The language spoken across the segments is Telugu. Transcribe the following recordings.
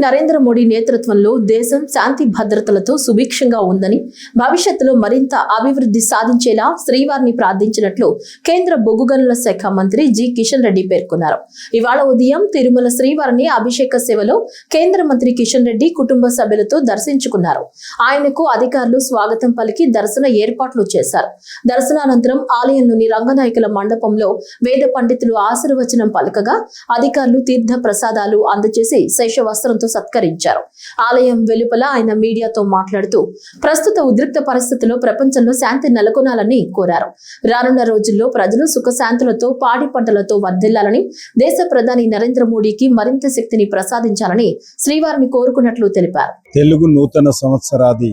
నరేంద్ర మోడీ నేతృత్వంలో దేశం శాంతి భద్రతలతో సుభిక్షంగా ఉందని, భవిష్యత్తులో మరింత అభివృద్ధి సాధించేలా శ్రీవారిని ప్రార్థించినట్లు కేంద్ర బొగ్గు గనుల శాఖ మంత్రి జి కిషన్ రెడ్డి పేర్కొన్నారు. ఇవాళ ఉదయం తిరుమల శ్రీవారిని అభిషేక సేవలో కేంద్ర మంత్రి కిషన్ రెడ్డి కుటుంబ సభ్యులతో దర్శించుకున్నారు. ఆయనకు అధికారులు స్వాగతం పలికి దర్శన ఏర్పాట్లు చేశారు. దర్శనానంతరం ఆలయంలోని రంగనాయకుల మండపంలో వేద పండితులు ఆశీర్వచనం పలకగా అధికారులు తీర్థ ప్రసాదాలు అందజేసి శేషవస్త్రంతో సత్కరించారు. ఆలయం వెలుపల ఆయన మీడియాతో మాట్లాడుతూ ప్రస్తుత ఉద్రిక్త పరిస్థితుల్లో ప్రపంచంలో శాంతి నెలకొనాలని కోరారు. రానున్న రోజుల్లో ప్రజలు సుఖశాంతులతో పాడి పంటలతో వర్ధిల్లాలని, దేశ ప్రధాని నరేంద్ర మోడీకి మరింత శక్తిని ప్రసాదించాలని శ్రీవారిని కోరుకున్నట్లు తెలిపారు. తెలుగు నూతన సంవత్సరాది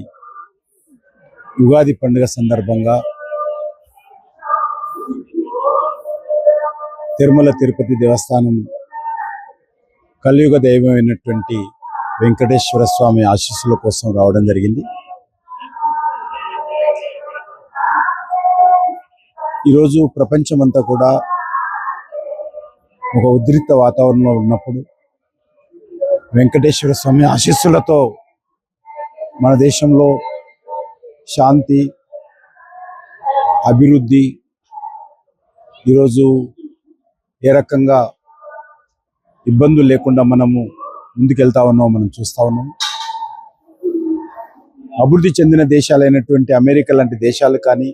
ఉగాది పండుగ సందర్భంగా తిరుమల తిరుపతి దేవస్థానం కలియుగ దైవమైనటువంటి వెంకటేశ్వర స్వామి ఆశీస్సుల కోసం రావడం జరిగింది. ఈరోజు ప్రపంచమంతా కూడా ఒక ఉద్రిక్త వాతావరణంలో ఉన్నప్పుడు వెంకటేశ్వర స్వామి ఆశీస్సులతో మన దేశంలో శాంతి, అభివృద్ధి ఈరోజు ఏ రకంగా ఇబ్బందులు లేకుండా మనము ముందుకెళ్తా ఉన్నాం, మనం చూస్తూ ఉన్నాము. అభివృద్ధి చెందిన దేశాలైనటువంటి అమెరికా లాంటి దేశాలు కానీ,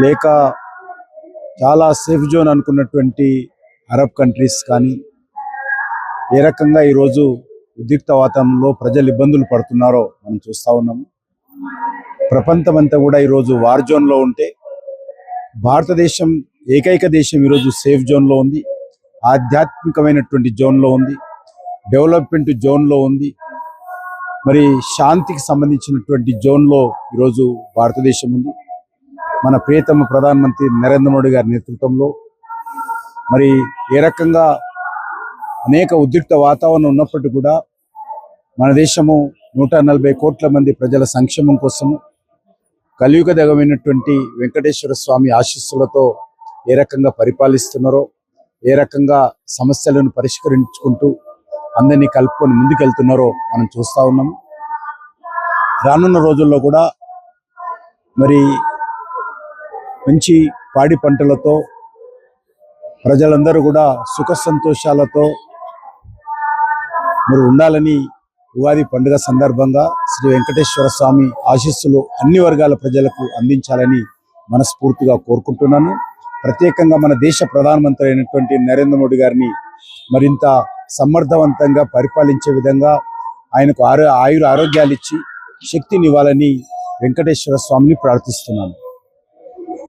లేక చాలా సేఫ్ జోన్ అనుకున్నటువంటి అరబ్ కంట్రీస్ కానీ ఏ రకంగా ఈరోజు ఉద్రిక్త వాతావరణంలో ప్రజలు ఇబ్బందులు పడుతున్నారో మనం చూస్తూ ఉన్నాము. ప్రపంచమంతా కూడా ఈరోజు వార్ జోన్లో ఉంటే భారతదేశం ఏకైక దేశం ఈరోజు సేఫ్ జోన్లో ఉంది, ఆధ్యాత్మికమైనటువంటి జోన్లో ఉంది, డెవలప్మెంట్ జోన్లో ఉంది. మరి శాంతికి సంబంధించినటువంటి జోన్లో ఈరోజు భారతదేశం ఉంది. మన ప్రియతమ ప్రధానమంత్రి నరేంద్ర మోడీ గారి నేతృత్వంలో మరి ఏ రకంగా అనేక ఉద్రిక్త వాతావరణం ఉన్నప్పటికీ కూడా మన దేశము 140 కోట్ల మంది ప్రజల సంక్షేమం కోసము కలియుగ దైవమైనటువంటి వెంకటేశ్వర స్వామి ఆశీస్సులతో ఏ రకంగా పరిపాలిస్తున్నారో, ఏ రకంగా సమస్యలను పరిష్కరించుకుంటూ అందరినీ కలుపుకొని ముందుకెళ్తున్నారో మనం చూస్తూ ఉన్నాము. రానున్న రోజుల్లో కూడా మరి మంచి పాడి పంటలతో ప్రజలందరూ కూడా సుఖ సంతోషాలతో మరి ఉండాలని ఉగాది పండుగ సందర్భంగా శ్రీ వెంకటేశ్వర స్వామి ఆశీస్సులు అన్ని వర్గాల ప్రజలకు అందించాలని మనస్ఫూర్తిగా కోరుకుంటున్నాను. ప్రత్యేకంగా మన దేశ ప్రధానమంత్రి అయినటువంటి నరేంద్ర మోడీ గారిని మరింత సమర్థవంతంగా పరిపాలించే విధంగా ఆయనకు ఆరోగ్యాలు ఇచ్చి శక్తినివ్వాలని వెంకటేశ్వర స్వామిని ప్రార్థిస్తున్నాను.